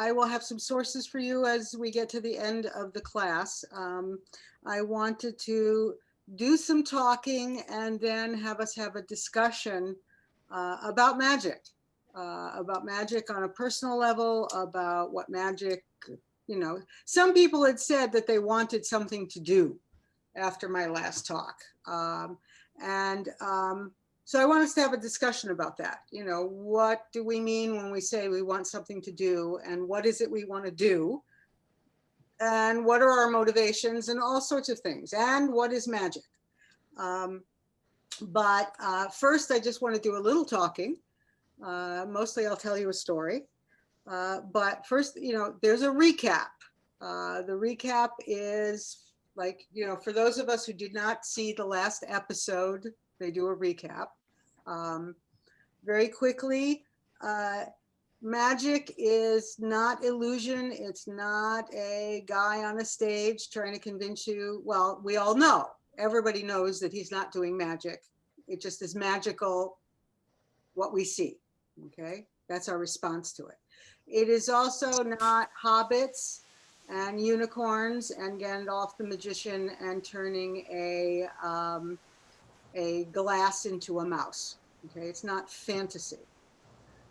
I will have some sources for you as we get to the end of the class. I wanted to do some talking and then have us have a discussion about magic on a personal level, about what magic, some people had said that they wanted something to do after my last talk. So I want us to have a discussion about that. What do we mean when we say we want something to do, and what is it we want to do? And what are our motivations, and all sorts of things, and what is magic? But first, I just want to do a little talking. Mostly I'll tell you a story. But first, there's a recap. The recap is like, for those of us who did not see the last episode, they do a recap. Very quickly, magic is not illusion. It's not a guy on a stage trying to convince you. Well, we all know, everybody knows that he's not doing magic. It just is magical what we see. Okay, that's our response to it. It is also not hobbits and unicorns and Gandalf the magician and turning a glass into a mouse. Okay, it's not fantasy.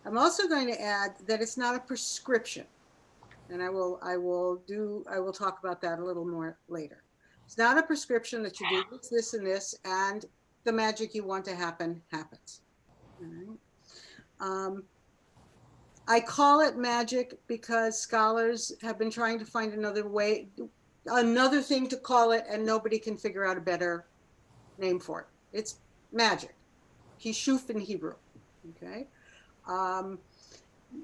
I'm also going to add that it's not a prescription, and I will talk about that a little more later. It's not a prescription that you do this, and this, and the magic you want to happen happens. All right. I call it magic because scholars have been trying to find another thing to call it, and nobody can figure out a better name for it. It's magic. Kishuf in Hebrew. Okay.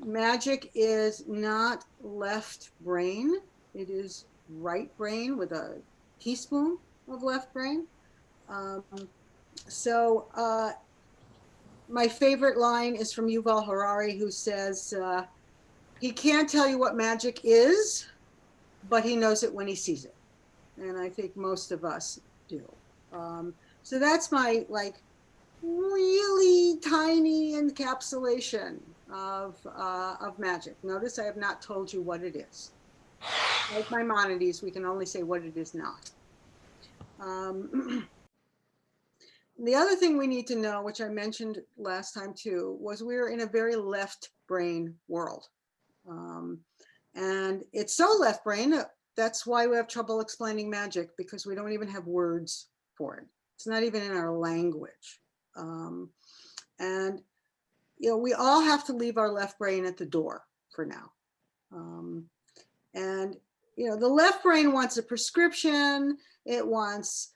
Magic is not left brain. It is right brain with a teaspoon of left brain. My favorite line is from Yuval Harari, who says, he can't tell you what magic is, but he knows it when he sees it. And I think most of us do. So that's my really tiny encapsulation of magic. Notice I have not told you what it is. Like Maimonides, we can only say what it is not. The other thing we need to know, which I mentioned last time too, was we're in a very left brain world. And it's so left brain, that's why we have trouble explaining magic, because we don't even have words for it. It's not even in our language. We all have to leave our left brain at the door for now. The left brain wants a prescription, it wants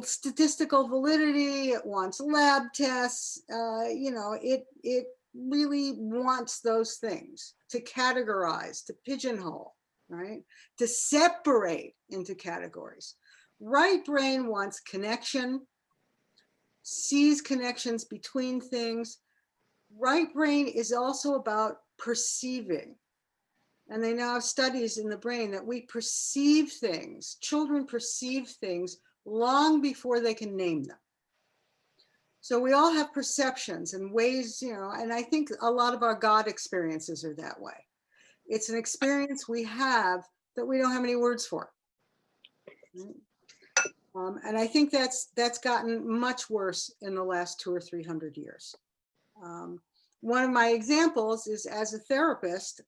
statistical validity, it wants lab tests, it really wants those things to categorize, to pigeonhole, right? To separate into categories. Right brain wants connection, sees connections between things. Right brain is also about perceiving. And they now have studies in the brain that we perceive things, children perceive things long before they can name them. So we all have perceptions and ways, and I think a lot of our God experiences are that way. It's an experience we have that we don't have any words for. And I think that's gotten much worse in the last 200 or 300 years. One of my examples is, as a therapist,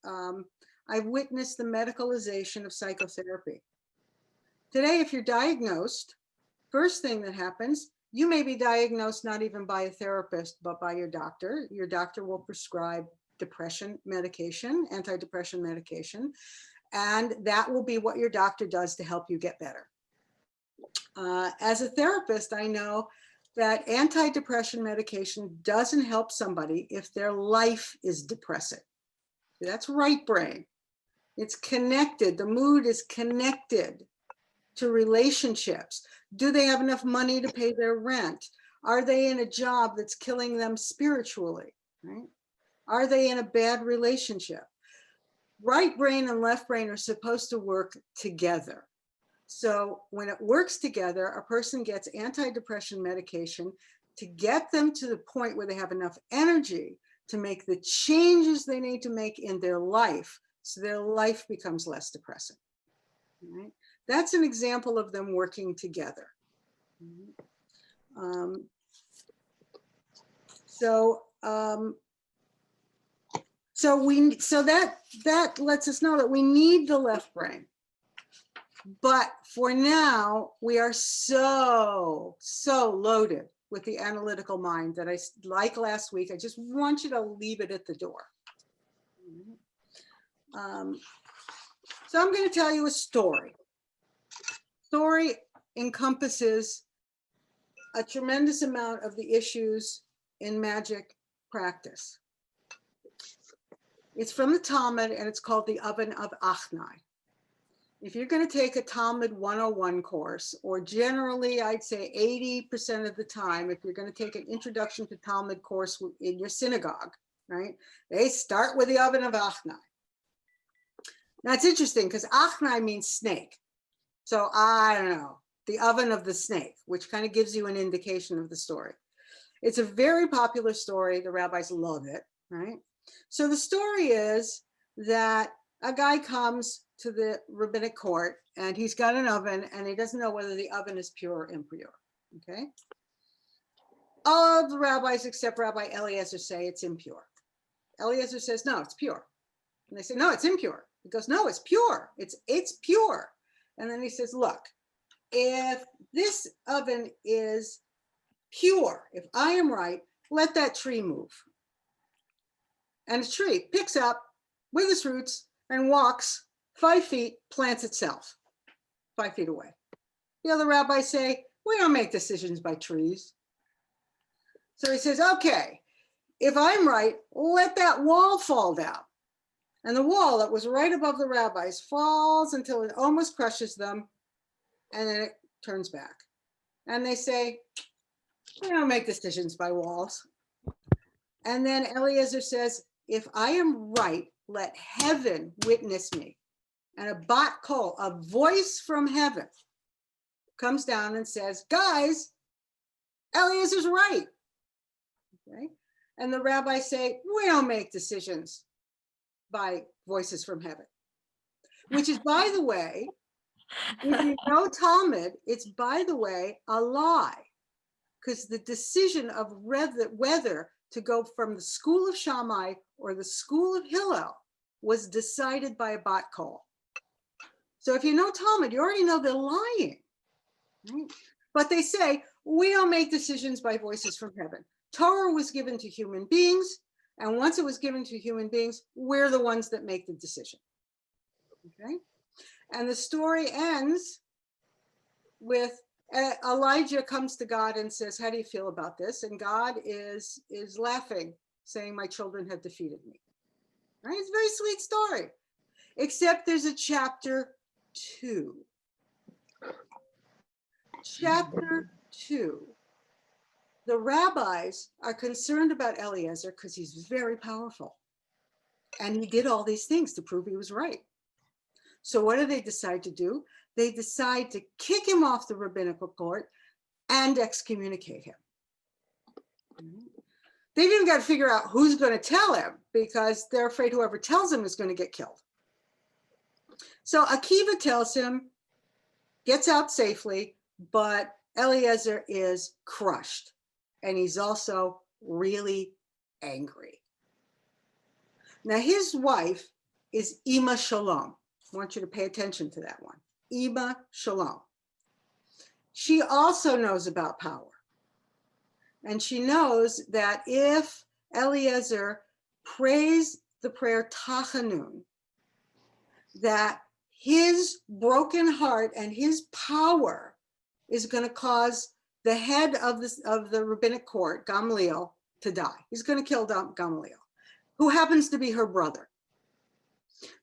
I've witnessed the medicalization of psychotherapy. Today, if you're diagnosed, first thing that happens, you may be diagnosed not even by a therapist, but by your doctor. Your doctor will prescribe depression medication, antidepressant medication, and that will be what your doctor does to help you get better. As a therapist, I know that antidepressant medication doesn't help somebody if their life is depressing. That's right brain. It's connected. The mood is connected to relationships. Do they have enough money to pay their rent? Are they in a job that's killing them spiritually, right? Are they in a bad relationship? Right brain and left brain are supposed to work together. So when it works together, a person gets antidepressant medication to get them to the point where they have enough energy to make the changes they need to make in their life so their life becomes less depressing. Right? That's an example of them working together. So that lets us know that we need the left brain. But for now, we are so loaded with the analytical mind that like last week, I just want you to leave it at the door. So I'm going to tell you a story. Story encompasses a tremendous amount of the issues in magic practice. It's from the Talmud, and it's called the Oven of Achnai. If you're going to take a Talmud 101 course, or generally I'd say 80% of the time, if you're going to take an introduction to Talmud course in your synagogue, right, they start with the Oven of Achnai. Now it's interesting because Achnai means snake. So I don't know, the oven of the snake, which kind of gives you an indication of the story. It's a very popular story. The rabbis love it, right? So the story is that a guy comes to the rabbinic court and he's got an oven and he doesn't know whether the oven is pure or impure, okay? All of the rabbis except Rabbi Eliezer say it's impure. Eliezer says, no, it's pure. And they say, no, it's impure. He goes, no, it's pure. It's pure. And then he says, look, if this oven is pure, if I am right, let that tree move. And the tree picks up with its roots and walks 5 feet, plants itself 5 feet away. The other rabbis say, we don't make decisions by trees. So he says, okay, if I'm right, let that wall fall down. And the wall that was right above the rabbis falls until it almost crushes them, and then it turns back. And they say, we don't make decisions by walls. And then Eliezer says, if I am right, let heaven witness me. And a bat kol, a voice from heaven, comes down and says, guys, Eliezer's right. Okay? And the rabbis say, we don't make decisions by voices from heaven, which is, by the way, if you know Talmud, it's, by the way, a lie, because the decision of whether to go from the school of Shammai or the school of Hillel was decided by a bat kol. So if you know Talmud, you already know they're lying, right? But they say, we don't make decisions by voices from heaven. Torah was given to human beings, and once it was given to human beings, we're the ones that make the decision, okay? And the story ends with Elijah comes to God and says, how do you feel about this? And God is laughing, saying, my children have defeated me, right? It's a very sweet story, except there's a chapter 2. Chapter 2. The rabbis are concerned about Eliezer because he's very powerful. And he did all these things to prove he was right. So what do they decide to do? They decide to kick him off the rabbinical court and excommunicate him. They've even got to figure out who's going to tell him, because they're afraid whoever tells him is going to get killed. So Akiva tells him, gets out safely, but Eliezer is crushed. And he's also really angry. Now his wife is Ima Shalom. I want you to pay attention to that one. Ima Shalom. She also knows about power. And she knows that if Eliezer prays the prayer Tachanun, that his broken heart and his power is going to cause the head of the rabbinic court, Gamliel, to die. He's going to kill Gamliel, who happens to be her brother.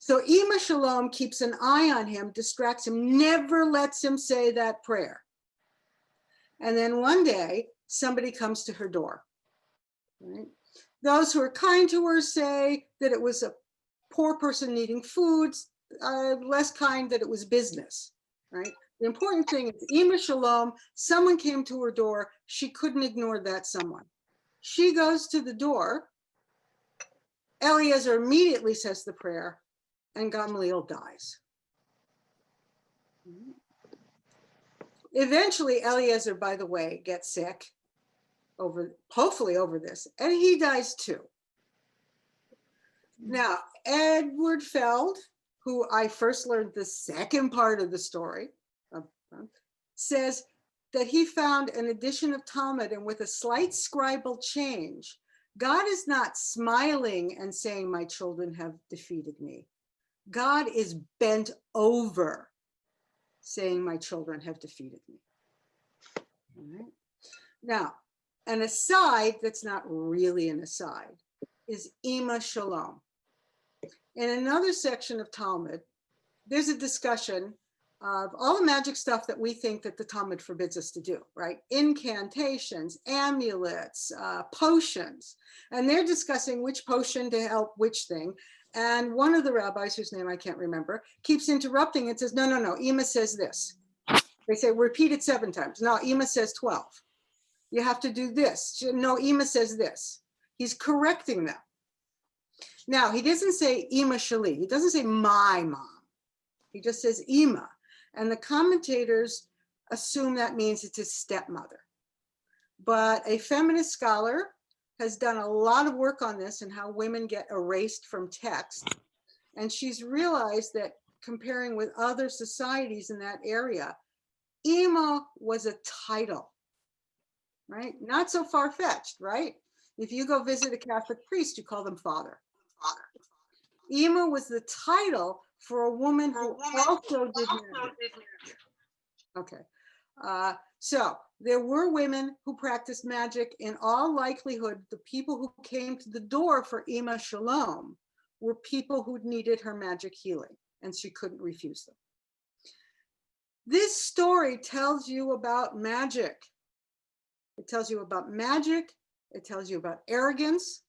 So Ima Shalom keeps an eye on him, distracts him, never lets him say that prayer. And then one day, somebody comes to her door. Right? Those who are kind to her say that it was a poor person needing food, less kind that it was business, right? The important thing is Ima Shalom, someone came to her door, she couldn't ignore that someone. She goes to the door, Eliezer immediately says the prayer, and Gamaliel dies. Eventually, Eliezer, by the way, gets sick, hopefully over this, and he dies too. Now, Edward Feld, who I first learned the second part of the story, says that he found an edition of Talmud, and with a slight scribal change, God is not smiling and saying, my children have defeated me. God is bent over saying, my children have defeated me. All right. Now, an aside that's not really an aside is Ima Shalom. In another section of Talmud, there's a discussion of all the magic stuff that we think that the Talmud forbids us to do, right? Incantations, amulets, potions. And they're discussing which potion to help which thing. And one of the rabbis, whose name I can't remember, keeps interrupting and says, no, no, no, Ima says this. They say, repeat it 7 times. No, Ima says 12. You have to do this. No, Ima says this. He's correcting them. Now, he doesn't say Ima Shali. He doesn't say my mom. He just says Ima. And the commentators assume that means it's his stepmother. But a feminist scholar has done a lot of work on this and how women get erased from text. And she's realized that comparing with other societies in that area, Ima was a title, right? Not so far-fetched, right? If you go visit a Catholic priest, you call them father. Ima was the title for a woman who also did magic. Okay, so there were women who practiced magic. In all likelihood, the people who came to the door for Ima Shalom were people who needed her magic healing, and she couldn't refuse them. This story tells you about magic. It tells you about magic. It tells you about arrogance.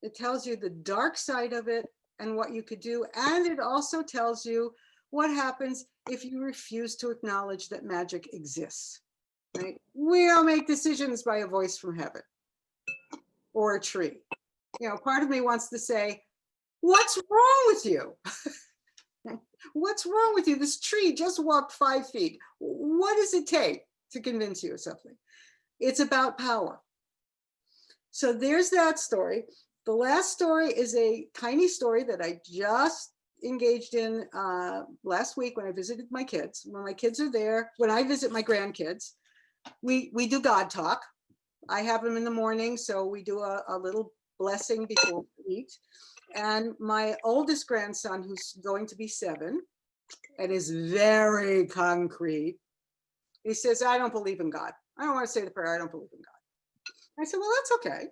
It tells you the dark side of it and what you could do. And it also tells you what happens if you refuse to acknowledge that magic exists, right? We don't make decisions by a voice from heaven or a tree. You know, part of me wants to say, what's wrong with you? What's wrong with you? This tree just walked 5 feet. What does it take to convince you of something? It's about power. So there's that story. The last story is a tiny story that I just engaged in last week when I visited my kids. When my kids are there, when I visit my grandkids, we do God talk. I have them in the morning, so we do a little blessing before we eat. And my oldest grandson, who's going to be 7 and is very concrete, he says, I don't believe in God. I don't want to say the prayer, I don't believe in God. I said, well, that's okay.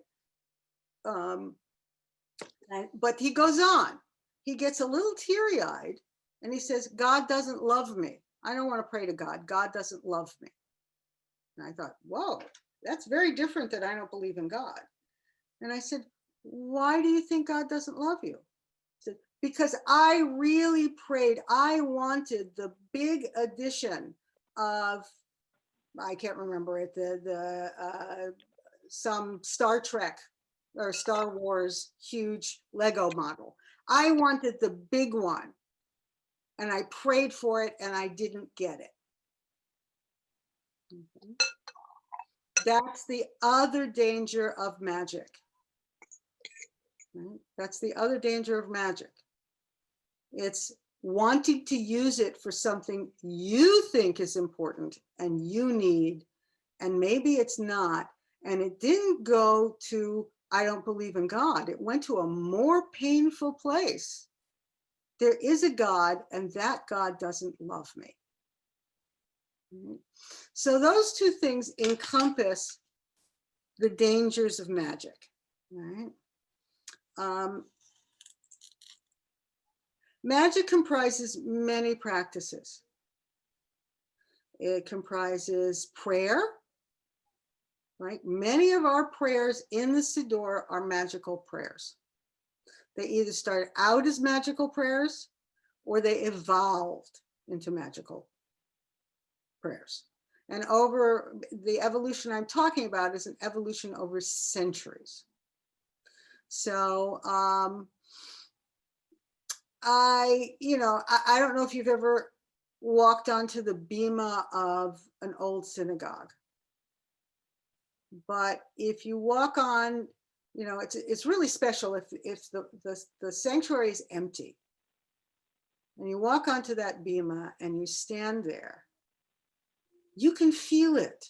But he goes on. He gets a little teary-eyed and he says, God doesn't love me. I don't want to pray to God. God doesn't love me. And I thought, whoa, that's very different than I don't believe in God. And I said, why do you think God doesn't love you? He said, because I really prayed. I wanted the big edition of, I can't remember it, some Star Trek or Star Wars huge Lego model. I wanted the big one and I prayed for it and I didn't get it. Mm-hmm. That's the other danger of magic. Right? That's the other danger of magic. It's wanting to use it for something you think is important and you need, and maybe it's not. And it didn't go to, I don't believe in God. It went to a more painful place. There is a God, and that God doesn't love me. So those two things encompass the dangers of magic, right? Magic comprises many practices. It comprises prayer, right? Many of our prayers in the Siddur are magical prayers. They either start out as magical prayers or they evolved into magical prayers. And over the evolution I'm talking about is an evolution over centuries. So I don't know if you've ever walked onto the bima of an old synagogue, but if you walk on, it's really special if the sanctuary is empty and you walk onto that bima and you stand there, you can feel it.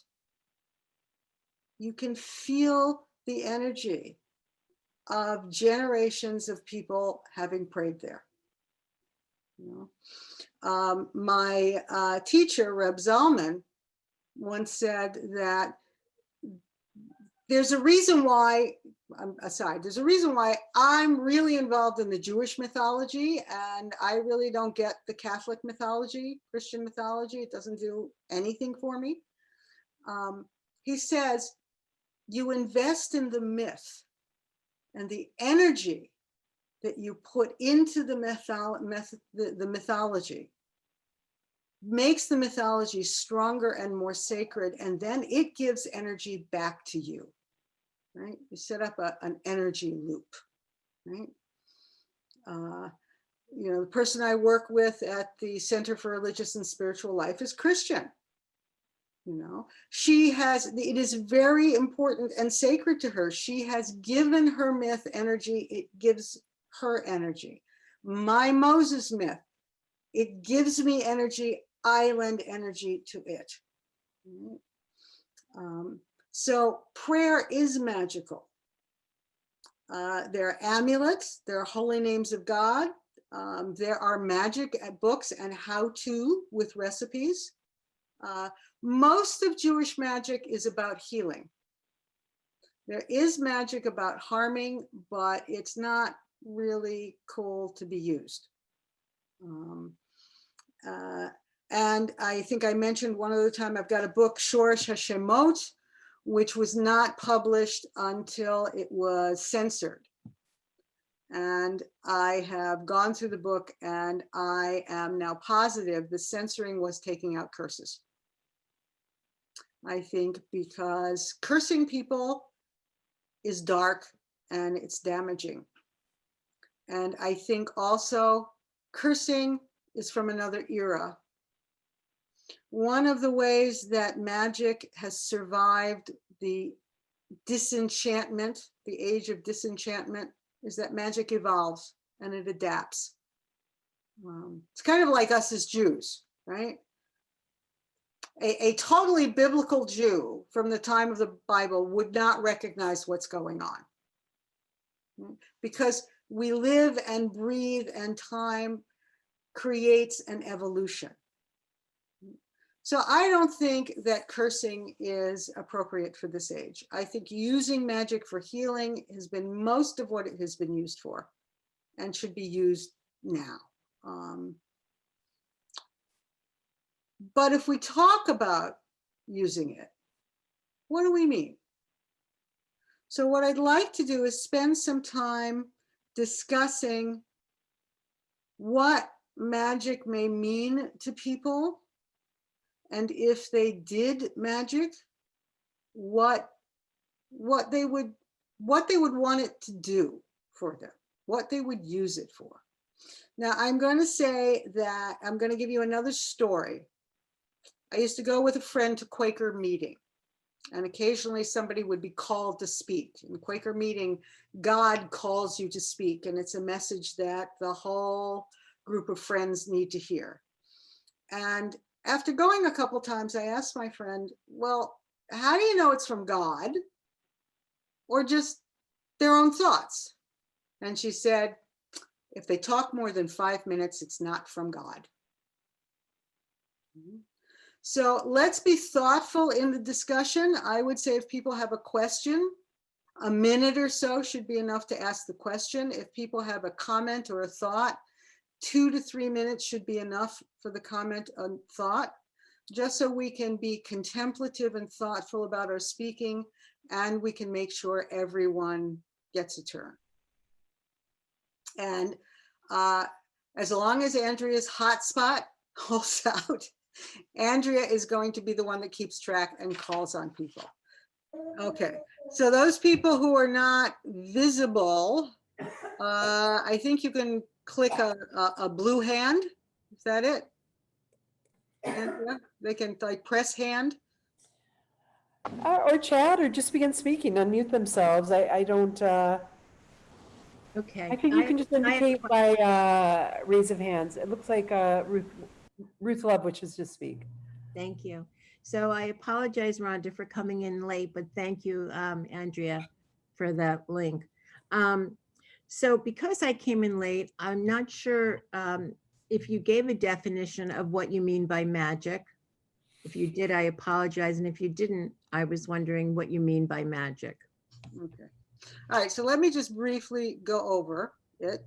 You can feel the energy of generations of people having prayed there. My teacher, Reb Zalman, once said that there's a reason why, there's a reason why I'm really involved in the Jewish mythology, and I really don't get the Catholic mythology, Christian mythology. It doesn't do anything for me. He says, you invest in the myth, and the energy that you put into the mythology makes the mythology stronger and more sacred, and then it gives energy back to you, right? You set up an energy loop, right? The person I work with at the Center for Religious and Spiritual Life is Christian. It is very important and sacred to her. She has given her myth energy. It gives her energy. My Moses myth, it gives me energy. I lend energy to it. So prayer is magical. There are amulets, there are holy names of God. There are magic books and how-to with recipes. Most of Jewish magic is about healing. There is magic about harming, but it's not really cool to be used. And I think I mentioned one other time, I've got a book, Shoresh Hashemot, which was not published until it was censored. And I have gone through the book, and I am now positive the censoring was taking out curses. I think because cursing people is dark and it's damaging. And I think also cursing is from another era. One of the ways that magic has survived the disenchantment, the age of disenchantment, is that magic evolves and it adapts. It's kind of like us as Jews, right? A totally biblical Jew from the time of the Bible would not recognize what's going on, because we live and breathe and time creates an evolution. So I don't think that cursing is appropriate for this age. I think using magic for healing has been most of what it has been used for and should be used now. But if we talk about using it, what do we mean? So what I'd like to do is spend some time discussing what magic may mean to people, and if they did magic, what they would want it to do for them, what they would use it for. Now, I'm going to say that I'm going to give you another story. I used to go with a friend to Quaker meeting, and occasionally somebody would be called to speak. In Quaker meeting, God calls you to speak, and it's a message that the whole group of friends need to hear. And after going a couple times, I asked my friend, well, how do you know it's from God or just their own thoughts? And she said, if they talk more than 5 minutes, it's not from God. So let's be thoughtful in the discussion. I would say if people have a question, a minute or so should be enough to ask the question. If people have a comment or a thought, 2 to 3 minutes should be enough for the comment and thought, just so we can be contemplative and thoughtful about our speaking, and we can make sure everyone gets a turn. And as long as Andrea's hotspot holds out, Andrea is going to be the one that keeps track and calls on people. Okay, so those people who are not visible, I think you can click a blue hand. Is that it? And yeah, they can like press hand. Or chat, or just begin speaking, unmute themselves. I don't, Okay. I think you can just indicate by raise of hands. It looks like Ruth Love wishes to speak. Thank you. So I apologize, Rhonda, for coming in late, but thank you, Andrea, for that link. So because I came in late, I'm not sure if you gave a definition of what you mean by magic. If you did, I apologize. And if you didn't, I was wondering what you mean by magic. Okay. All right. So let me just briefly go over it.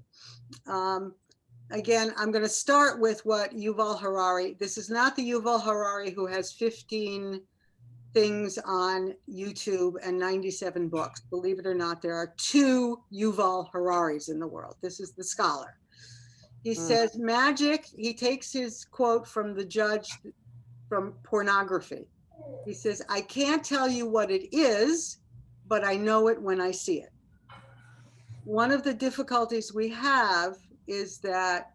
Again, I'm going to start with what Yuval Harari. This is not the Yuval Harari who has 15 things on YouTube and 97 books. Believe it or not, there are 2 Yuval Hararis in the world. This is the scholar. He says magic, he takes his quote from the judge from pornography. He says, I can't tell you what it is, but I know it when I see it. One of the difficulties we have is that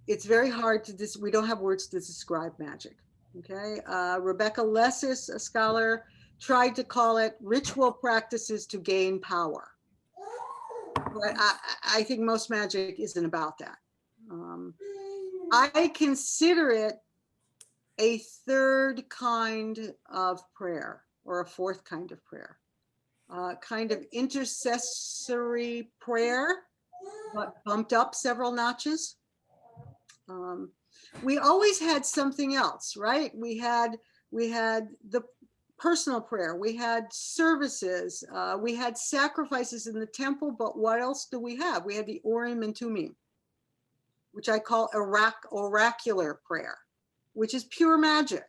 it's very hard to, we don't have words to describe magic. Okay, Rebecca Lessis, a scholar, tried to call it ritual practices to gain power. But I think most magic isn't about that. I consider it a third kind of prayer, or a fourth kind of prayer, kind of intercessory prayer, but bumped up several notches. We always had something else, right? We had the personal prayer, we had services, we had sacrifices in the temple, but what else do we have? We had the Urim and Tumim, which I call oracular prayer, which is pure magic.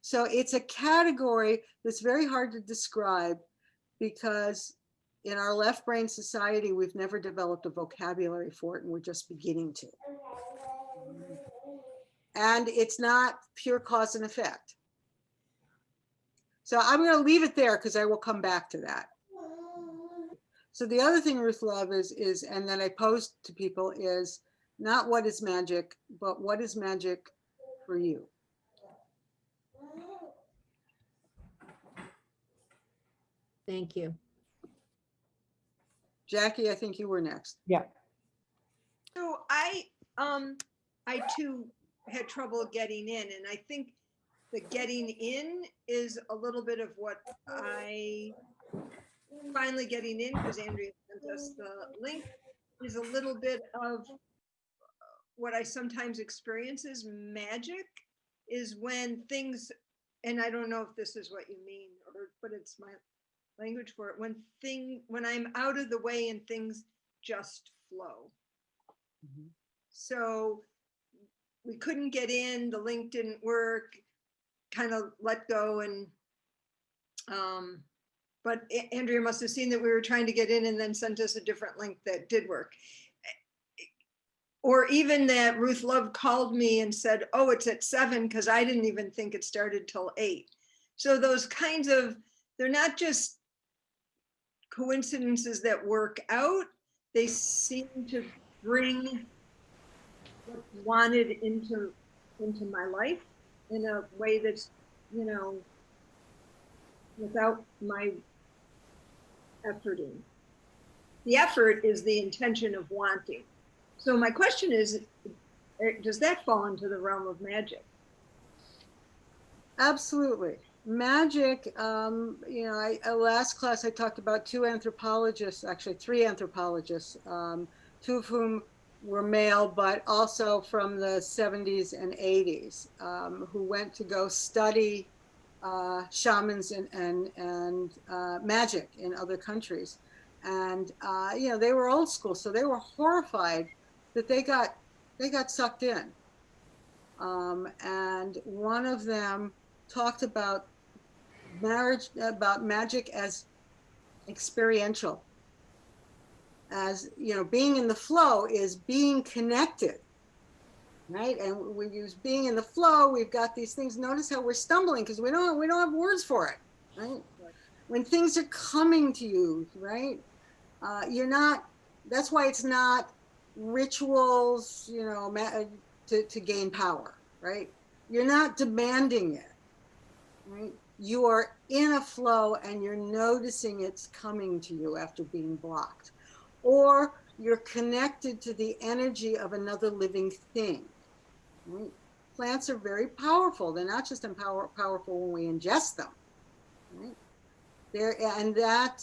So it's a category that's very hard to describe because in our left brain society, we've never developed a vocabulary for it, and we're just beginning to. And it's not pure cause and effect. So I'm going to leave it there because I will come back to that. So the other thing, Ruth Love, is, and then I posed to people, is not what is magic, but what is magic for you? Thank you. Jackie, I think you were next. Yeah. So I too had trouble getting in, and I think the getting in is a little bit of what I finally getting in, because Andrea sent us the link, is a little bit of what I sometimes experience as magic, is when things, and I don't know if this is what you mean, but it's my language for it, when I'm out of the way and things just flow. Mm-hmm. So we couldn't get in, the link didn't work, kind of let go, and but Andrea must have seen that we were trying to get in and then sent us a different link that did work. Or even that Ruth Love called me and said, oh, it's at 7, because I didn't even think it started till 8. So those kinds of, they're not just coincidences that work out, they seem to bring what's wanted into my life in a way that's, you know, without my efforting. The effort is the intention of wanting. So my question is, does that fall into the realm of magic? Absolutely. Magic, you know, last class I talked about 2 anthropologists, actually 3 anthropologists, 2 of whom were male, but also from the 70s and 80s, who went to go study shamans and magic in other countries. And, you know, they were old school, so they were horrified that they got sucked in. And one of them talked about magic as experiential, as, you know, being in the flow is being connected, right? And we use being in the flow. We've got these things. Notice how we're stumbling because we don't have words for it, right? When things are coming to you, right? You're not That's why it's not rituals, you know, to gain power, right? You're not demanding it, right? You are in a flow and you're noticing it's coming to you after being blocked. Or you're connected to the energy of another living thing, right? Plants are very powerful. They're not just powerful when we ingest them, right? There, and that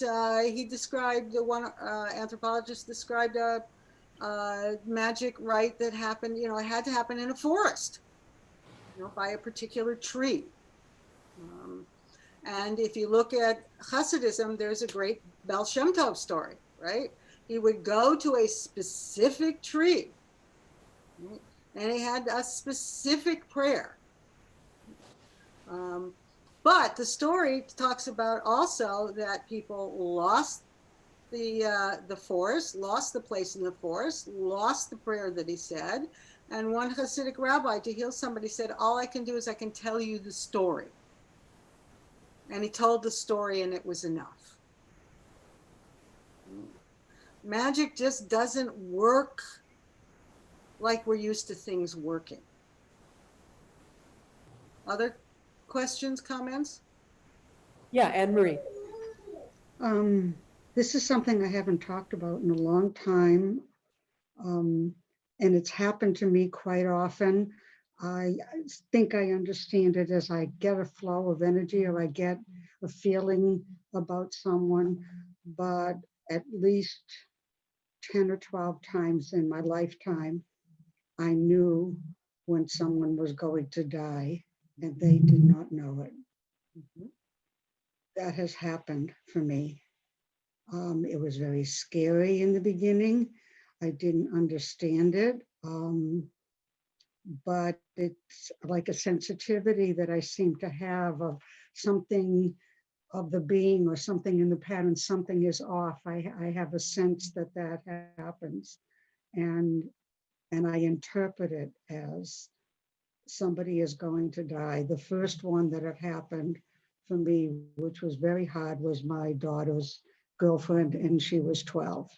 he described, the one anthropologist described a magic rite that happened, you know, it had to happen in a forest, you know, by a particular tree. And if you look at Hasidism, there's a great Baal Shem Tov story, right? He would go to a specific tree, right? And he had a specific prayer. But the story talks about also that people lost the forest, lost the place in the forest, lost the prayer that he said. And one Hasidic rabbi, to heal somebody, said, all I can do is I can tell you the story. And he told the story and it was enough. Magic just doesn't work like we're used to things working. Other questions, comments? Yeah, Anne Marie. This is something I haven't talked about in a long time. And it's happened to me quite often. I think I understand it as I get a flow of energy or I get a feeling about someone, but at least 10 or 12 times in my lifetime, I knew when someone was going to die and they did not know it. That has happened for me. It was very scary in the beginning. I didn't understand it. But it's like a sensitivity that I seem to have of something of the being or something in the pattern, something is off. I have a sense that that happens. And I interpret it as somebody is going to die. The first one that had happened for me, which was very hard, was my daughter's girlfriend, and she was 12.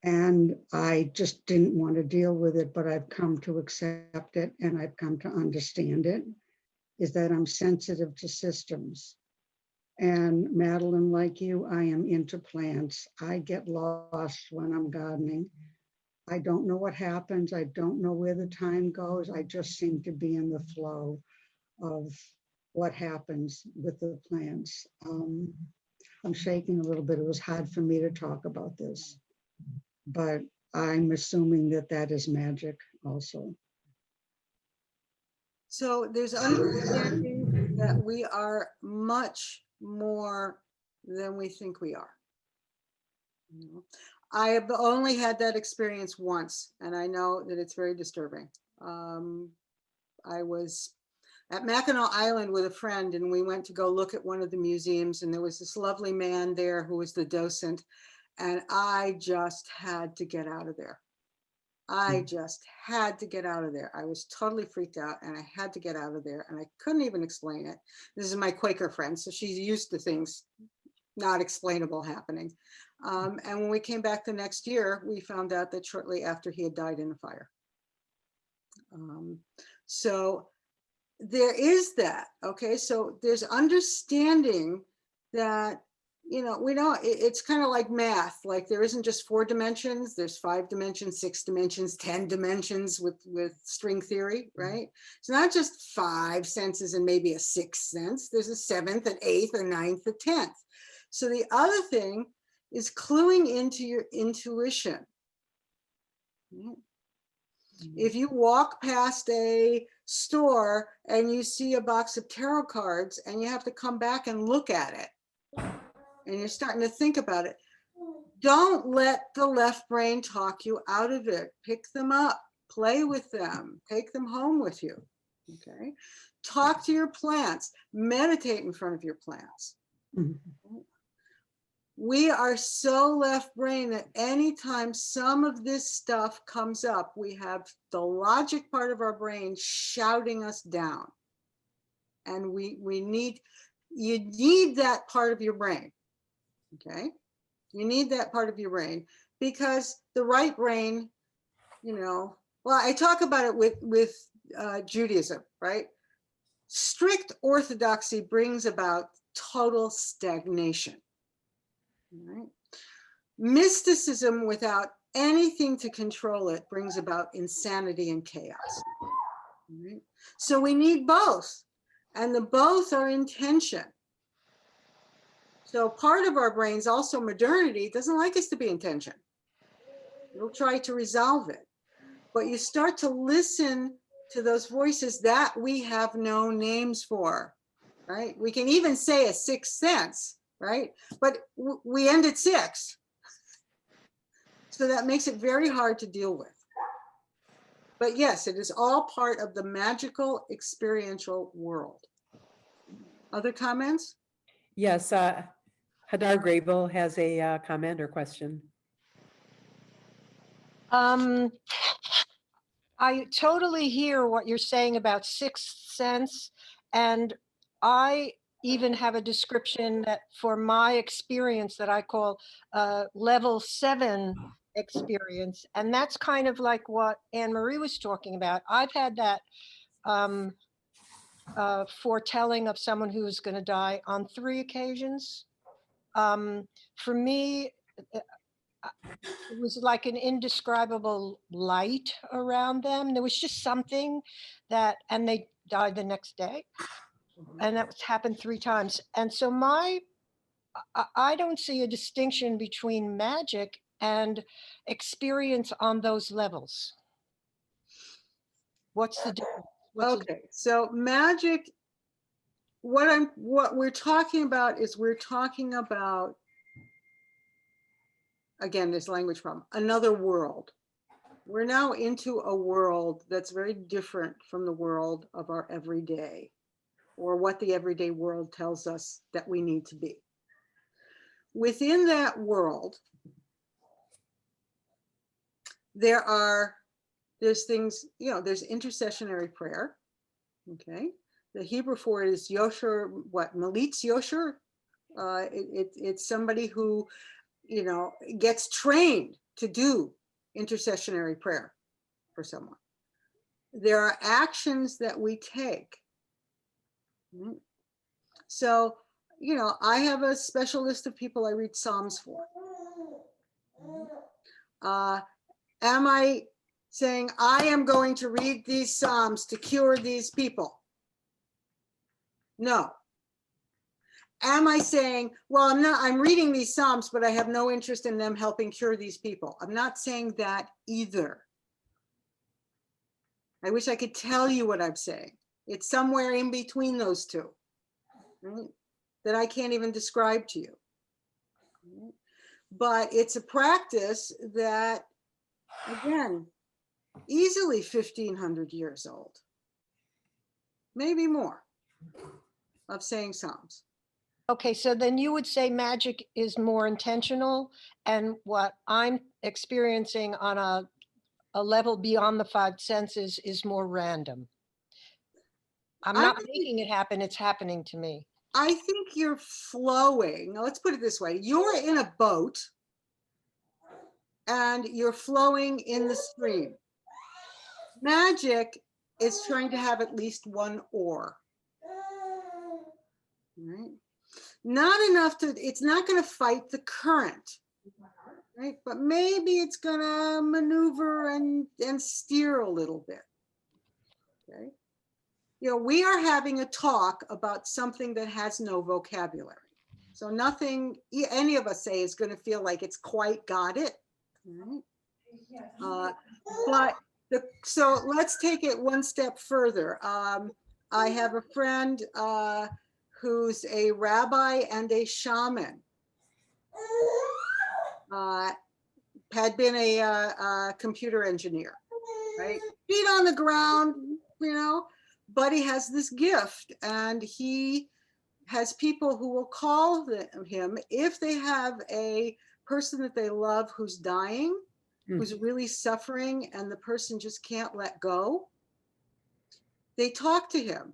And I just didn't want to deal with it, but I've come to accept it and I've come to understand it, is that I'm sensitive to systems. And Madeline, like you, I am into plants. I get lost when I'm gardening. I don't know what happens. I don't know where the time goes. I just seem to be in the flow of what happens with the plants. I'm shaking a little bit. It was hard for me to talk about this, but I'm assuming that that is magic also. So there's understanding that we are much more than we think we are. You know? I have only had that experience once, and I know that it's very disturbing. I was at Mackinac Island with a friend, and we went to go look at one of the museums, and there was this lovely man there who was the docent, and I just had to get out of there. I just had to get out of there. I was totally freaked out and I had to get out of there and I couldn't even explain it. This is my Quaker friend, so she's used to things not explainable happening. And when we came back the next year, we found out that shortly after he had died in a fire. So there is that, okay? So there's understanding that, you know, we know it's kind of like math. Like there isn't just 4 dimensions, there's 5 dimensions, 6 dimensions, 10 dimensions with string theory, right? It's not just 5 senses and maybe a 6th sense. There's a 7th, an 8th, a 9th, a 10th. So the other thing is cluing into your intuition. If you walk past a store and you see a box of tarot cards and you have to come back and look at it, and you're starting to think about it, don't let the left brain talk you out of it. Pick them up, play with them, take them home with you, okay? Talk to your plants, meditate in front of your plants. We are so left brain that anytime some of this stuff comes up, we have the logic part of our brain shouting us down. And you need that part of your brain. Okay, You need that part of your brain because the right brain, well, I talk about it with Judaism, right? Strict orthodoxy brings about total stagnation. Right? Mysticism without anything to control it brings about insanity and chaos. Right? So we need both, and the both are in tension. So part of our brains, also modernity, doesn't like us to be in tension. It'll try to resolve it. But you start to listen to those voices that we have no names for, right? We can even say a sixth sense, right? But we end at 6. So that makes it very hard to deal with. But yes, it is all part of the magical experiential world. Other comments? Yes, Hadar Grable has a comment or question. I totally hear what you're saying about sixth sense, and I even have a description that for my experience that I call level 7 experience, and that's kind of like what Anne Marie was talking about. I've had that foretelling of someone who is going to die on 3 occasions. For me, it was like an indescribable light around them. There was just something that, and they died the next day. And that's happened 3 times. And so I don't see a distinction between magic and experience on those levels. What's the difference? Okay, so magic, what we're talking about is we're talking about, again, this language problem, another world. We're now into a world that's very different from the world of our everyday, or what the everyday world tells us that we need to be. Within that world, there's things, there's intercessionary prayer. Okay, the Hebrew for it is Yosher, Malitz Yosher. It's somebody who, gets trained to do intercessionary prayer for someone. There are actions that we take. So, I have a special list of people I read Psalms for. Am I saying I am going to read these Psalms to cure these people? No. Am I saying, well, I'm reading these Psalms, but I have no interest in them helping cure these people? I'm not saying that either. I wish I could tell you what I'm saying. It's somewhere in between those two, right? That I can't even describe to you. But it's a practice that, again, easily 1,500 years old, maybe more, of saying Psalms. Okay, so then you would say magic is more intentional, and what I'm experiencing on a level beyond the 5 senses is more random. I'm not making it happen, it's happening to me. I think you're flowing. Now, let's put it this way. You're in a boat and you're flowing in the stream. Magic is trying to have at least one oar. Right? Not enough it's not going to fight the current, right? But maybe it's going to maneuver and steer a little bit. Okay. We are having a talk about something that has no vocabulary. So nothing any of us say is going to feel like it's quite got it. Right? So let's take it one step further. I have a friend who's a rabbi and a shaman. Had been a computer engineer, right? Feet on the ground, but he has this gift, and he has people who will call him if they have a person that they love who's dying, who's really suffering, and the person just can't let go. They talk to him.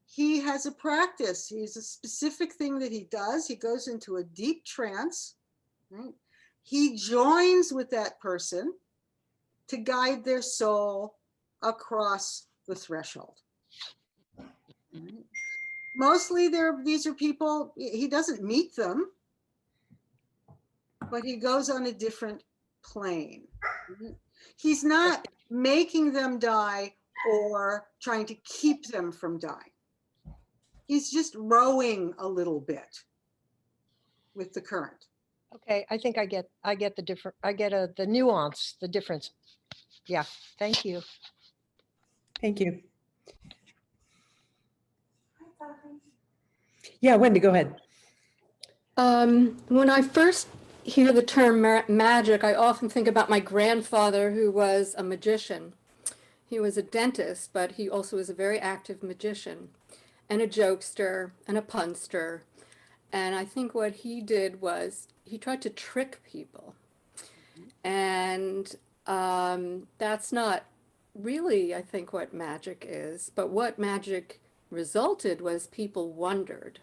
He has a practice. He's a specific thing that he does. He goes into a deep trance, right? He joins with that person to guide their soul across the threshold. Right? Mostly these are people, he doesn't meet them, but he goes on a different plane. Right? He's not making them die or trying to keep them from dying. He's just rowing a little bit with the current. Okay, I think I get the different, the nuance, the difference. Yeah, thank you. Thank you. Yeah, Wendy, go ahead. When I first hear the term magic, I often think about my grandfather, who was a magician. He was a dentist, but he also was a very active magician and a jokester and a punster. And I think what he did was he tried to trick people. And that's not really, I think, what magic is. But what magic resulted was people wondered.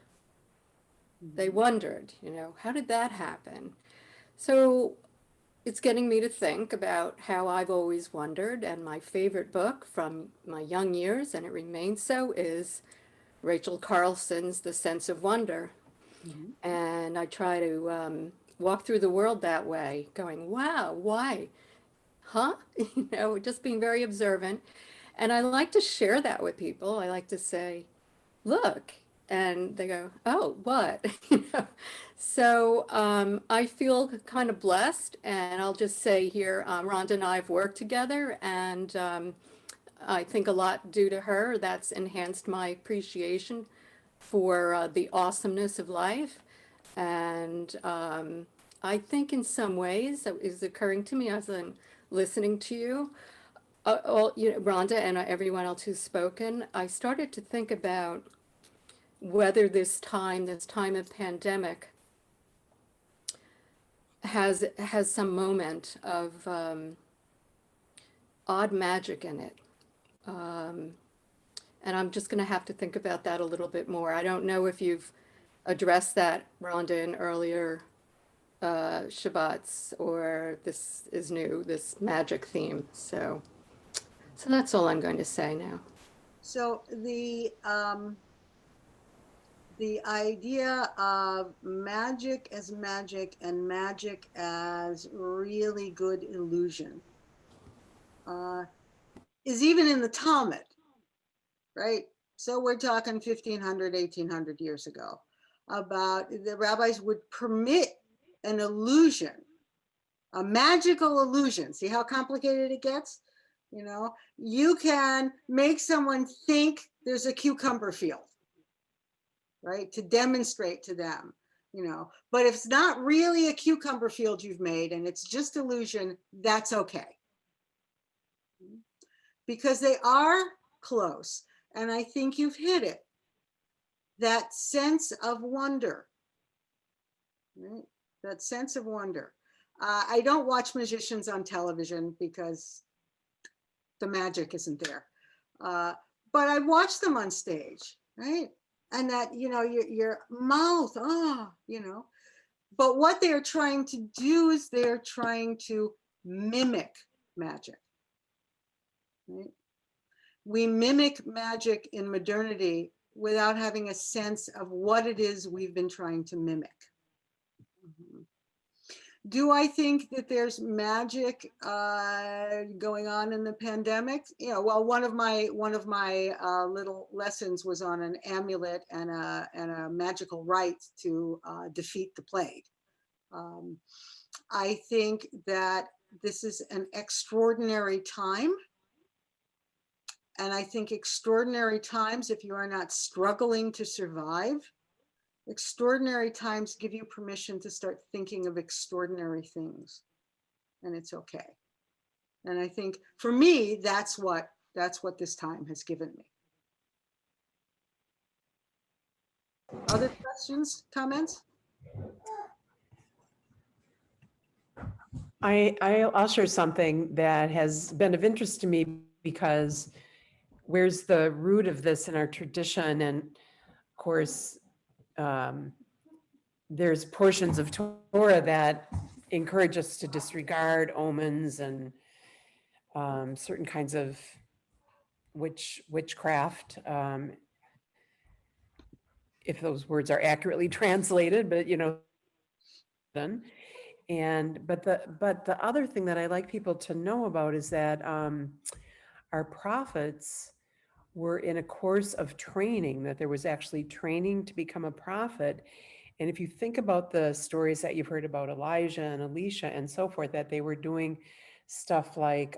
They wondered, how did that happen? So it's getting me to think about how I've always wondered. And my favorite book from my young years, and it remains so, is Rachel Carlson's The Sense of Wonder. And I try to walk through the world that way, going, wow, why? Huh? Just being very observant. And I like to share that with people. I like to say, look, and they go, oh, what? So I feel kind of blessed, and I'll just say here, Rhonda and I have worked together, and I think a lot due to her. That's enhanced my appreciation for the awesomeness of life. And I think in some ways that is occurring to me as I'm listening to you, Rhonda and everyone else who's spoken, I started to think about whether this time of pandemic has some moment of odd magic in it. And I'm just going to have to think about that a little bit more. I don't know if you've addressed that, Rhonda, in earlier Shabbats, or this is new, this magic theme. So that's all I'm going to say now. So the idea of magic as magic and magic as really good illusion is even in the Talmud, right? So we're talking 1500, 1800 years ago, about the rabbis would permit an illusion, a magical illusion. See how complicated it gets? You can make someone think there's a cucumber field, right? To demonstrate to them, but if it's not really a cucumber field you've made and it's just illusion, that's okay. Because they are close. And I think you've hit it. That sense of wonder, right? That sense of wonder. I don't watch magicians on television because the magic isn't there. But I watch them on stage, right? And that, your mouth, But what they're trying to do is they're trying to mimic magic, right? We mimic magic in modernity without having a sense of what it is we've been trying to mimic. Do I think that there's magic going on in the pandemic? Well, one of my little lessons was on an amulet and a magical rite to defeat the plague. I think that this is an extraordinary time. And I think extraordinary times, if you are not struggling to survive, extraordinary times give you permission to start thinking of extraordinary things. And it's okay. And I think for me, that's what this time has given me. Other questions, comments? I'll share something that has been of interest to me, because where's the root of this in our tradition? And of course, there's portions of Torah that encourage us to disregard omens and certain kinds of witchcraft, if those words are accurately translated, but then. But the other thing that I like people to know about is that our prophets were in a course of training, that there was actually training to become a prophet. And if you think about the stories that you've heard about Elijah and Elisha and so forth, that they were doing stuff like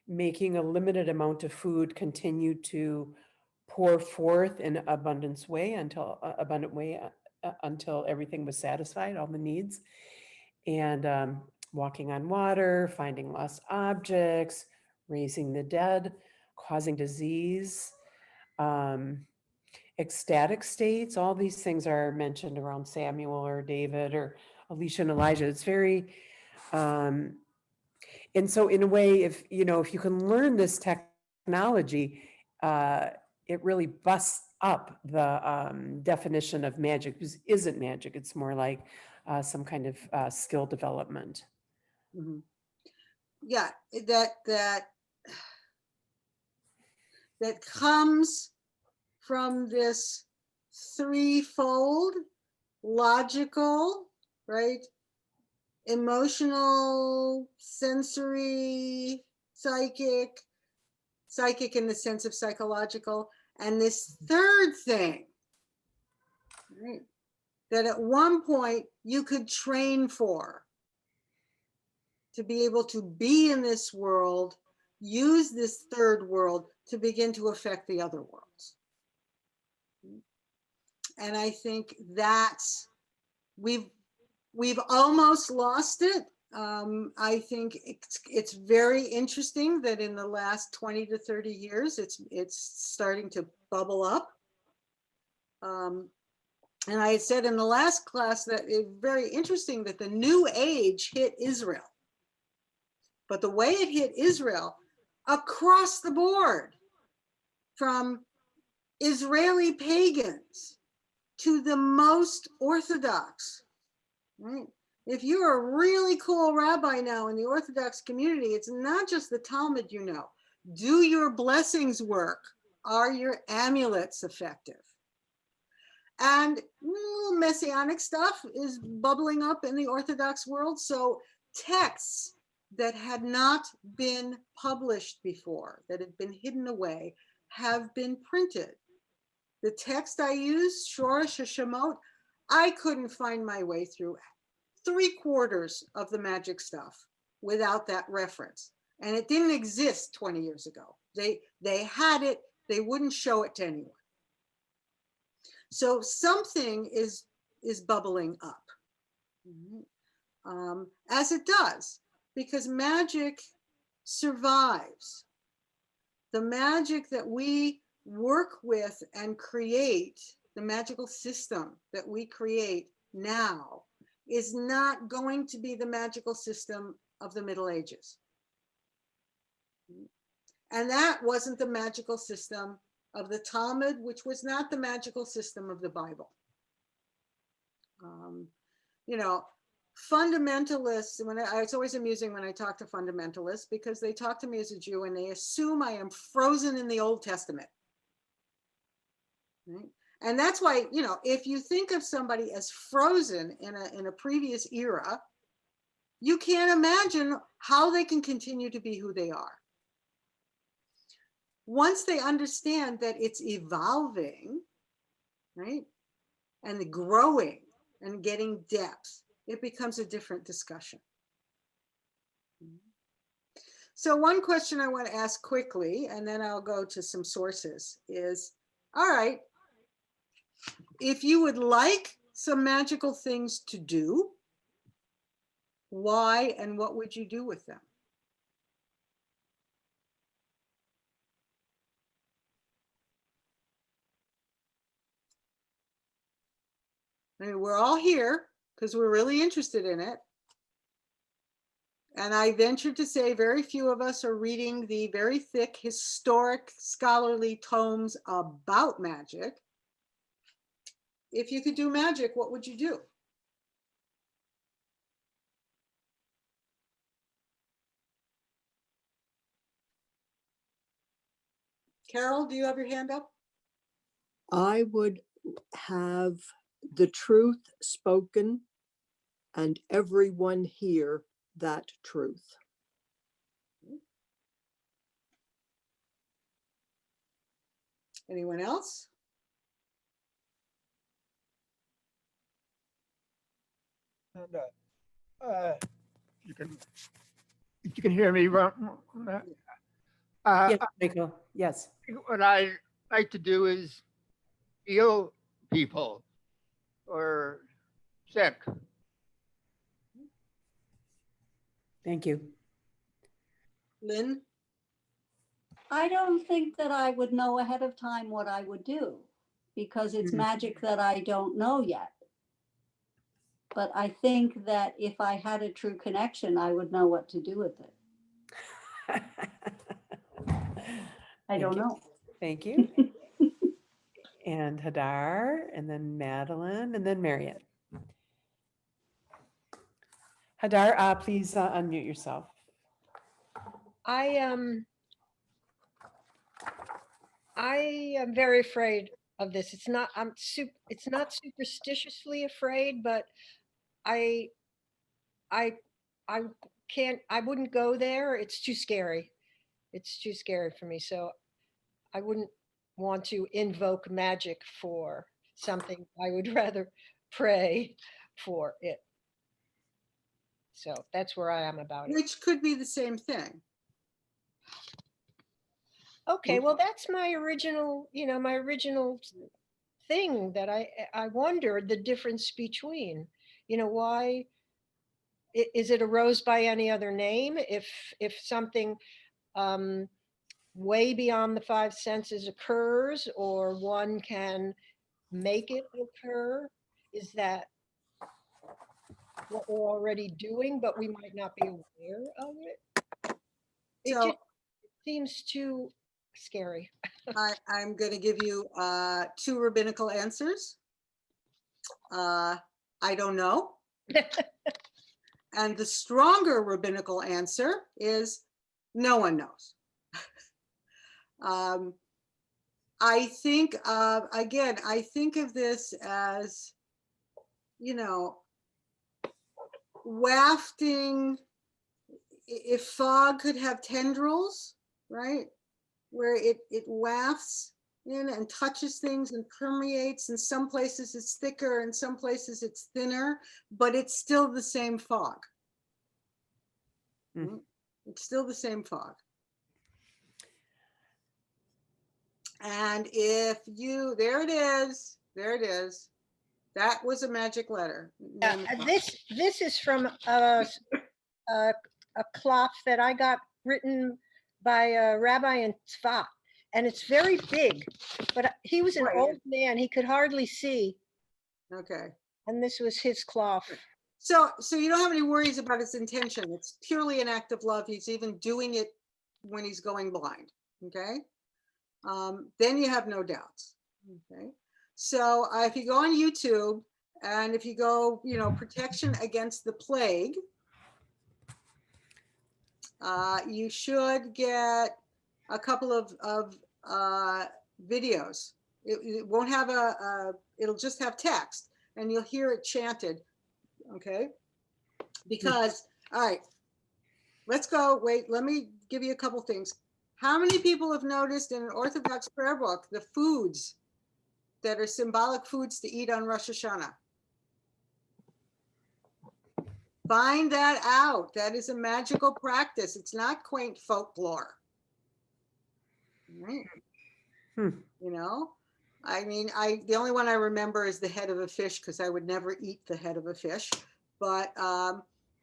making a limited amount of food continue to pour forth in abundant way until everything was satisfied, all the needs, and walking on water, finding lost objects, raising the dead, causing disease, ecstatic states. All these things are mentioned around Samuel or David or Elisha and Elijah. It's very, and so in a way, if you can learn this technology, it really busts up the definition of magic, because isn't magic. It's more like some kind of skill development. Mhm. Yeah, that comes from this threefold logical, right? Emotional, sensory, psychic in the sense of psychological, and this third thing, right, that at one point you could train for, to be able to be in this world, use this third world to begin to affect the other worlds. And I think that's, we've almost lost it. I think it's very interesting that in the last 20 to 30 years, it's starting to bubble up. And I said in the last class that it's very interesting that the New Age hit Israel. But the way it hit Israel, across the board, from Israeli pagans to the most Orthodox, right? If you're a really cool rabbi now in the Orthodox community, it's not just the Talmud you know. Do your blessings work? Are your amulets effective? And messianic stuff is bubbling up in the Orthodox world. So texts that had not been published before, that had been hidden away, have been printed. The text I used, Shoresh Hashemot, I couldn't find my way through 3/4 of the magic stuff without that reference. And it didn't exist 20 years ago. They had it, they wouldn't show it to anyone. So something is bubbling up, as it does, because magic survives. The magic that we work with and create, the magical system that we create now, is not going to be the magical system of the Middle Ages. And that wasn't the magical system of the Talmud, which was not the magical system of the Bible. Fundamentalists, it's always amusing when I talk to fundamentalists, because they talk to me as a Jew and they assume I am frozen in the Old Testament. Right? And that's why, if you think of somebody as frozen in a previous era, you can't imagine how they can continue to be who they are. Once they understand that it's evolving, right, and growing and getting depth, it becomes a different discussion. So one question I want to ask quickly, and then I'll go to some sources, is, all right, if you would like some magical things to do, why and what would you do with them? I mean, we're all here because we're really interested in it. And I venture to say very few of us are reading the very thick, historic, scholarly tomes about magic. if you could do magic, what would you do? Carol, do you have your hand up? I would have the truth spoken and everyone hear that truth. Anyone else? And, you can hear me. Yes, Michael, yes. What I like to do is heal people or sick. Thank you. Lynn? I don't think that I would know ahead of time what I would do because it's Mhm. magic that I don't know yet. But I think that if I had a true connection, I would know what to do with it. I don't know. Thank you. And Hadar, and then Madeline, and then Mariette. Hadar, please unmute yourself. I am very afraid of this. It's not superstitiously afraid, but I wouldn't go there. It's too scary. It's too scary for me. So I wouldn't want to invoke magic for something. I would rather pray for it. So that's where I am about it. Which could be the same thing. Okay, well, that's my original, my original thing that I wondered the difference between, why is it arose by any other name? If something way beyond the five senses occurs, or one can make it occur, is that what we're already doing, but we might not be aware of it? It So just seems too scary. I'm going to give you two rabbinical answers. I don't know. And the stronger rabbinical answer is no one knows. I think, again, I think of this as, wafting, if fog could have tendrils, right? Where it wafts in and touches things and permeates. In some places it's thicker, in some places it's thinner, but it's still the same fog. Mm. It's still the same fog. And if you, there it is. That was a magic letter. This is from a cloth that I got written by a rabbi in Tzfat, and it's very big, but he was an Right. old man. He could hardly see. Okay. And this was his cloth. So you don't have any worries about his intention. It's purely an act of love. He's even doing it when he's going blind. Okay. Then you have no doubts. Okay. So if you go on YouTube and if you go, protection against the plague, you should get a couple of videos. It won't have it'll just have text and you'll hear it chanted. Okay. Because, all right, let's go. Wait, let me give you a couple things. How many people have noticed in an Orthodox prayer book the foods that are symbolic foods to eat on Rosh Hashanah? Find that out. That is a magical practice. It's not quaint folklore. Right. I mean, the only one I remember is the head of a fish because I would never eat the head of a fish. But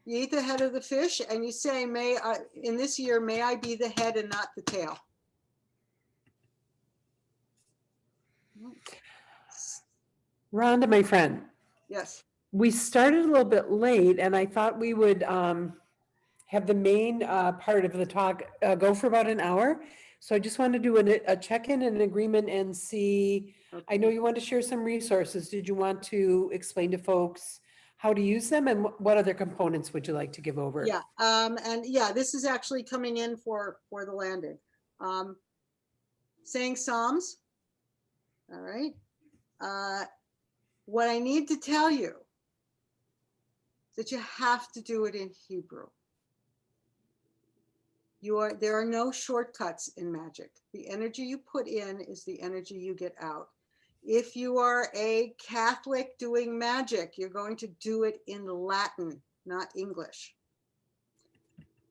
you eat the head of the fish and you say, in this year, may I be the head and not the tail. Rhonda, my friend. Yes. We started a little bit late and I thought we would have the main part of the talk go for about an hour. So I just want to do a check-in and an agreement and see, I know Okay. you want to share some resources. Did you want to explain to folks how to use them and what other components would you like to give over? Yeah, and yeah, this is actually coming in for the landing. Saying Psalms. All right. What I need to tell you is that you have to do it in Hebrew. There are no shortcuts in magic. The energy you put in is the energy you get out. If you are a Catholic doing magic, you're going to do it in Latin, not English.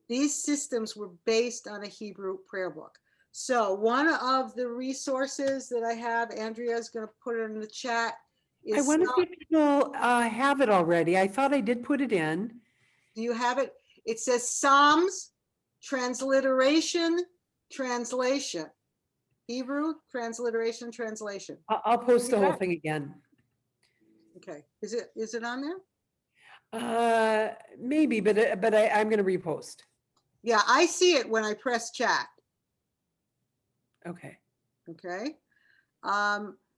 These systems were based on a Hebrew prayer book. So one of the resources that I have, Andrea is going to put it in the chat. I wonder if people have it already. I thought I did put it in. Do you have it? It says Psalms, transliteration, translation. Hebrew, transliteration, translation. I'll post the You whole got it? thing again. Okay, is it on there? Maybe, but I'm going to repost. Yeah, I see it when I press chat. Okay. Okay.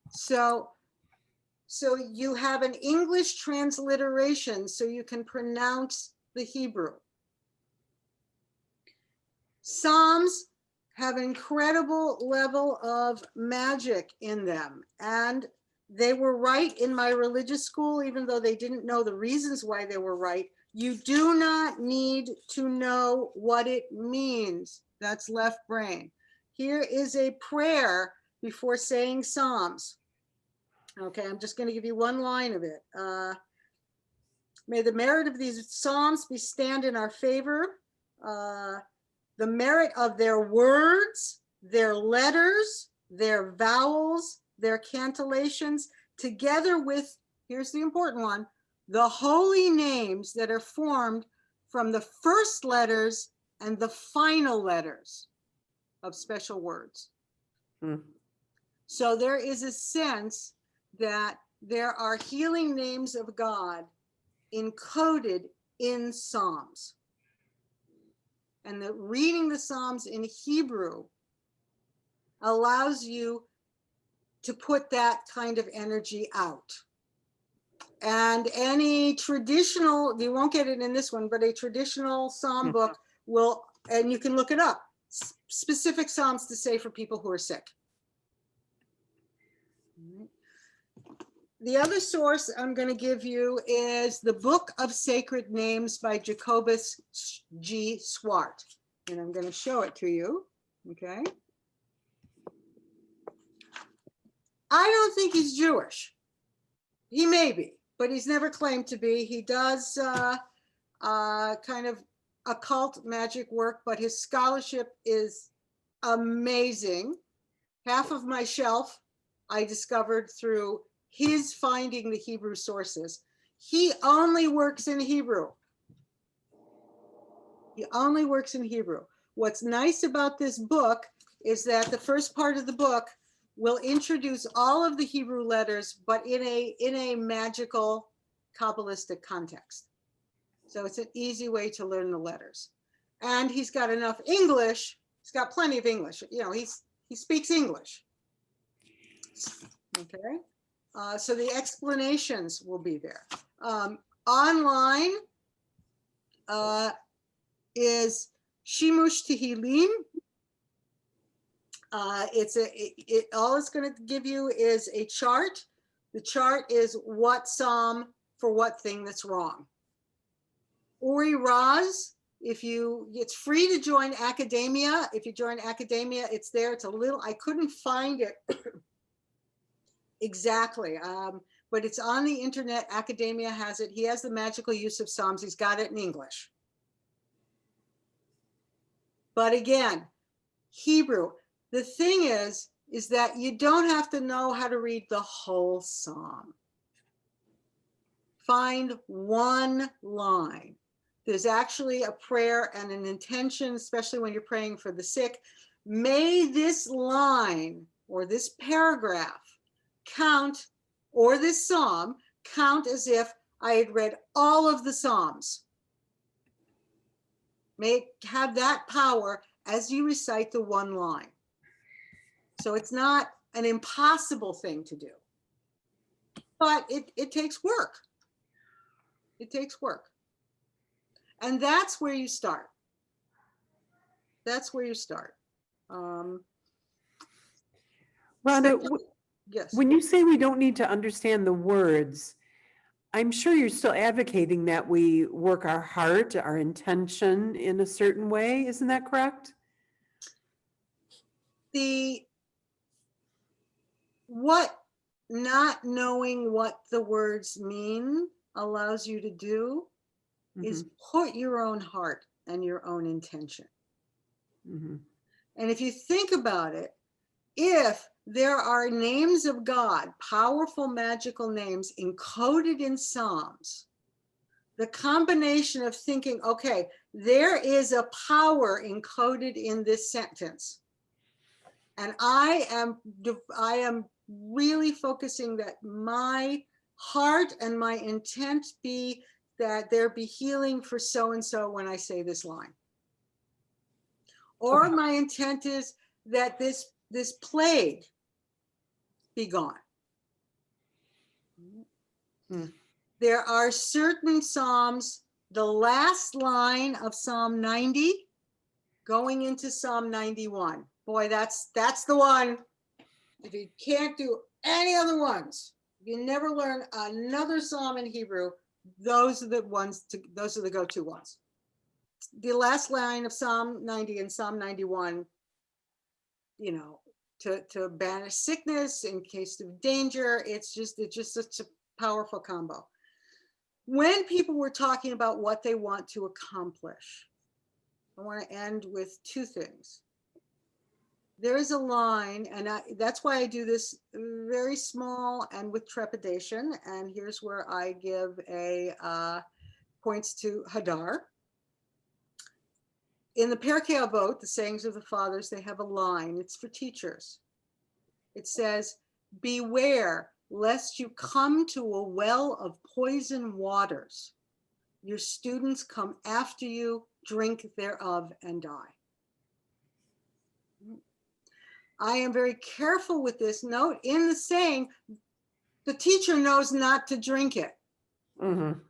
So you have an English transliteration so you can pronounce the Hebrew. Psalms have an incredible level of magic in them. And they were right in my religious school, even though they didn't know the reasons why they were right. You do not need to know what it means. That's left brain. Here is a prayer before saying Psalms. Okay, I'm just going to give you one line of it. May the merit of these Psalms be stand in our favor. The merit of their words, their letters, their vowels, their cantillations, together with, here's the important one, the holy names that are formed from the first letters and the final letters of special words. So there is a sense that there are healing names of God encoded in Psalms. And that reading the Psalms in Hebrew allows you to put that kind of energy out. And any traditional, you won't get it in this one, but a traditional Psalm book will, and you can look it up, specific Psalms to say for people who are sick. The other source I'm going to give you is the Book of Sacred Names by Jacobus G. Swart. And I'm going to show it to you. Okay. I don't think he's Jewish. He may be, but he's never claimed to be. He does kind of occult magic work, but his scholarship is amazing. Half of my shelf I discovered through his finding the Hebrew sources. He only works in Hebrew. He only works in Hebrew. What's nice about this book is that the first part of the book will introduce all of the Hebrew letters, but in a magical Kabbalistic context. So it's an easy way to learn the letters. And he's got enough English. He's got plenty of English. You know, he speaks English. Okay. So the explanations will be there. Online is Shimush Tehillim. All it's going to give you is a chart. The chart is what psalm for what thing that's wrong. Uri Raz, it's free to join academia. If you join academia, it's there. It's a little, I couldn't find it exactly, but it's on the internet. Academia has it. He has the magical use of Psalms. He's got it in English. But again, Hebrew. The thing is that you don't have to know how to read the whole Psalm. Find one line. There's actually a prayer and an intention, especially when you're praying for the sick. May this line or this paragraph count, or this psalm count as if I had read all of the Psalms. May it have that power as you recite the one line. So it's not an impossible thing to do, but it takes work. It takes work. And that's where you start. That's where you start. Rhonda, Yes. when you say we don't need to understand the words, I'm sure you're still advocating that we work our heart, our intention in a certain way. Isn't that correct? What not knowing what the words mean allows you to do is put your own heart and your own intention. Mm-hmm. And if you think about it, if there are names of God, powerful magical names encoded in Psalms, the combination of thinking, okay, there is a power encoded in this sentence, and I am really focusing that my heart and my intent be that there be healing for so-and-so when I say this line. Or my intent is that this plague be gone. There are certain Psalms, the last line of Psalm 90 going into Psalm 91. Boy, that's the one. If you can't do any other ones, if you never learn another Psalm in Hebrew, those are the ones those are the go-to ones. The last line of Psalm 90 and Psalm 91, you know, to banish sickness in case of danger. It's just such a powerful combo. When people were talking about what they want to accomplish, I want to end with two things. There is a line, and that's why I do this very small and with trepidation. And here's where I give a points to Hadar. In the Pirkei Avot, the sayings of the fathers, they have a line. It's for teachers. It says, beware lest you come to a well of poison waters. Your students come after you, drink thereof, and die. I am very careful with this note. In the saying, the teacher knows not to drink it. Mm-hmm.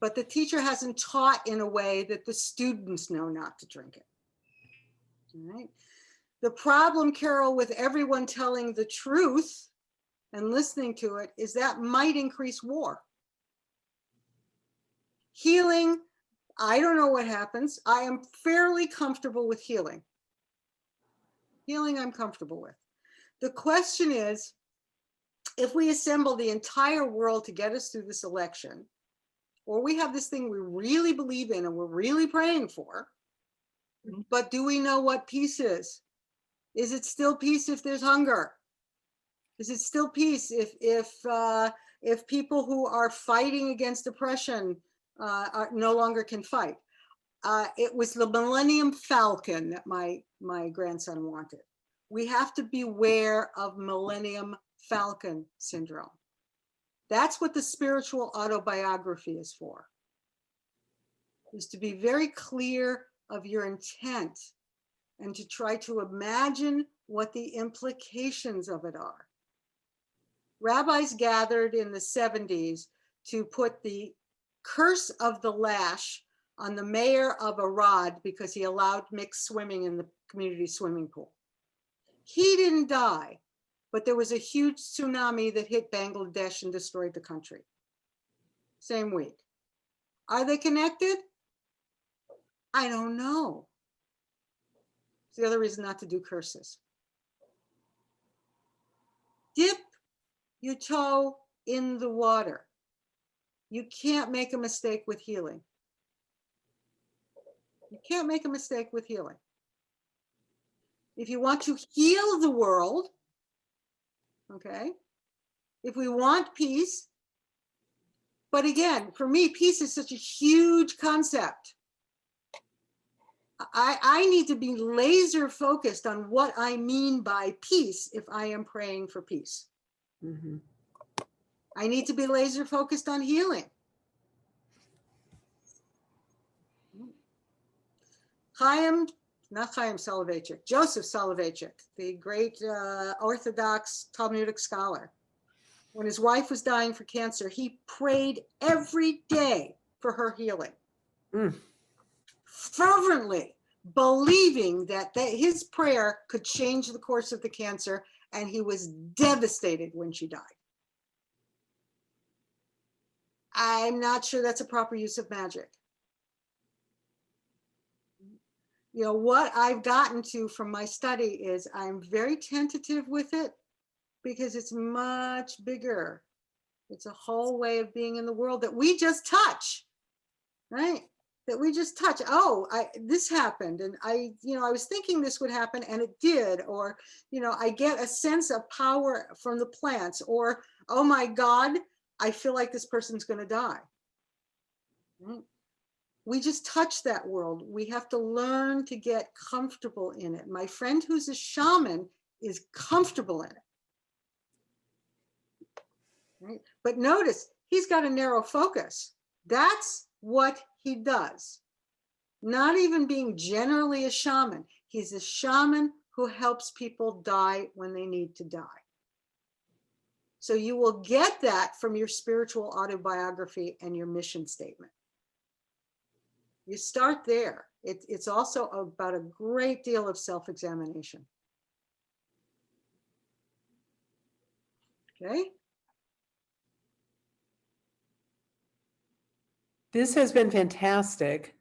But the teacher hasn't taught in a way that the students know not to drink it. All right. The problem, Carol, with everyone telling the truth and listening to it is that might increase war. Healing, I don't know what happens. I am fairly comfortable with healing. Healing, I'm comfortable with. The question is, if we assemble the entire world to get us through this election, or we have this thing we really believe in and we're really praying for, but do we know what peace is? Is it still peace if there's hunger? Is it still peace if people who are fighting against oppression no longer can fight? It was the Millennium Falcon that my grandson wanted. We have to beware of Millennium Falcon syndrome. That's what the spiritual autobiography is for, is to be very clear of your intent and to try to imagine what the implications of it are. Rabbis gathered in the 70s to put the curse of the lash on the mayor of Arad because he allowed mixed swimming in the community swimming pool. He didn't die, but there was a huge tsunami that hit Bangladesh and destroyed the country. Same week. Are they connected? I don't know. It's the other reason not to do curses. Dip your toe in the water. You can't make a mistake with healing. You can't make a mistake with healing. If you want to heal the world, okay, if we want peace, but again, for me, peace is such a huge concept. I need to be laser focused on what I mean by peace if I am praying for peace. Mm-hmm. I need to be laser focused on healing. Chaim not Chaim Soloveitchik, Joseph Soloveitchik, the great Orthodox Talmudic scholar. When his wife was dying for cancer, he prayed every day for her healing. Fervently, believing that his prayer could change the course of the cancer, and he was devastated when she died. I'm not sure that's a proper use of magic. You know, what I've gotten to from my study is I'm very tentative with it because it's much bigger. It's a whole way of being in the world that we just touch, right? That we just touch. Oh, this happened, and I was thinking this would happen, and it did. Or, I get a sense of power from the plants. Or, oh my God, I feel like this person's going to die. Right? We just touch that world. We have to learn to get comfortable in it. My friend who's a shaman is comfortable in it. Right? But notice, he's got a narrow focus. That's what he does. Not even being generally a shaman. He's a shaman who helps people die when they need to die. So you will get that from your spiritual autobiography and your mission statement. You start there. It's also about a great deal of self-examination. Okay. This has been fantastic.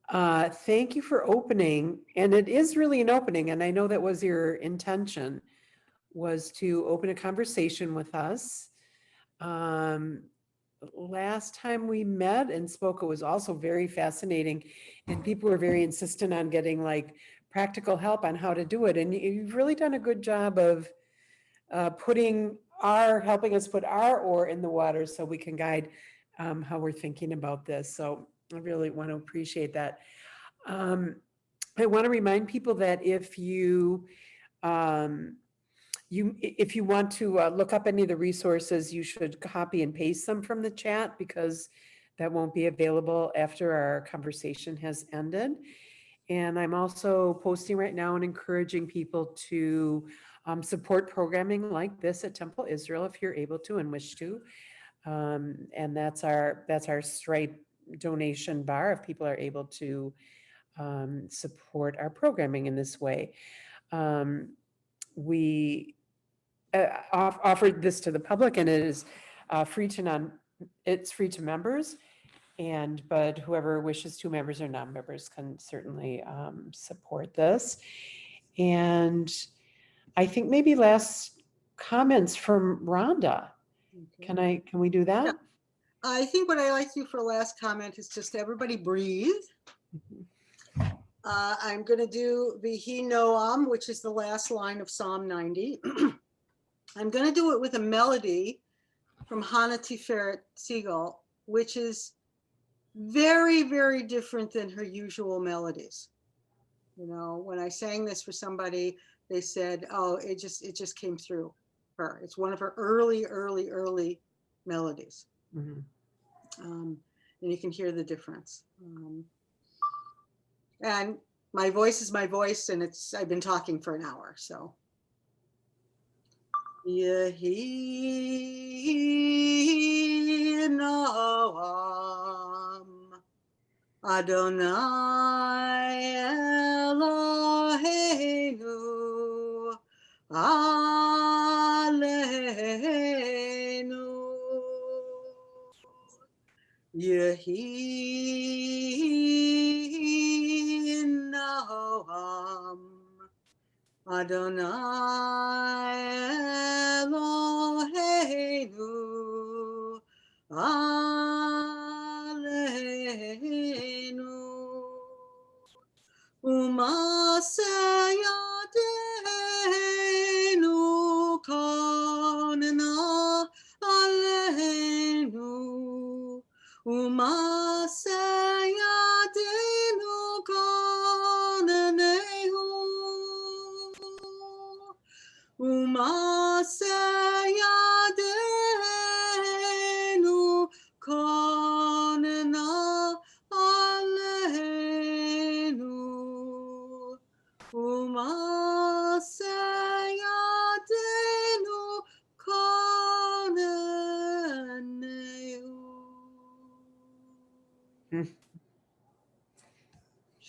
Thank you for opening. And it is really an opening. And I know that was your intention, was to open a conversation with us. Last time we met and spoke, it was also very fascinating. And people were very insistent on getting like practical help on how to do it. And you've really done a good job of helping us put our oar in the water so we can guide how we're thinking about this. So I really want to appreciate that. I want to remind people that if you want to look up any of the resources, you should copy and paste them from the chat, because that won't be available after our conversation has ended. And I'm also posting right now and encouraging people to support programming like this at Temple Israel if you're able to and wish to. And that's our Stripe donation bar if people are able to support our programming in this way. We offered this to the public, and it is free to members, but whoever wishes to, members or non-members, can certainly support this. And I think maybe last comments from Rhonda. Okay. Can we do that? Yeah. I think what I like to do for a last comment is just everybody breathe. I'm going to do Vihi Noam, which is the last line of Psalm 90. I'm going to do it with a melody from Hannah Tiferet Siegel, which is very, very different than her usual melodies. When I sang this for somebody, they said, oh, it just came through her. It's one of her early melodies. Mm-hmm. And you can hear the difference. And my voice is my voice, and I've been talking for an hour, so. Yehi Noam Adonai Eloheinu Aleinu Yehi Noam Adonai Eloheinu Aleinu Umaseh Yadeinu Konena Aleinu Umaseh Yadeinu Konenehu Umaseh Yadeinu Konena Aleinu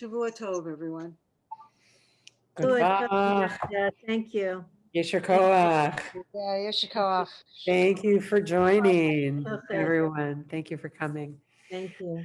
Shavua Tov, everyone. Good. Goodbye. Yeah, thank you. Yesher koach. Yeah, Yeshikoach. Thank you for joining, Okay. everyone. Thank you for coming. Thank you.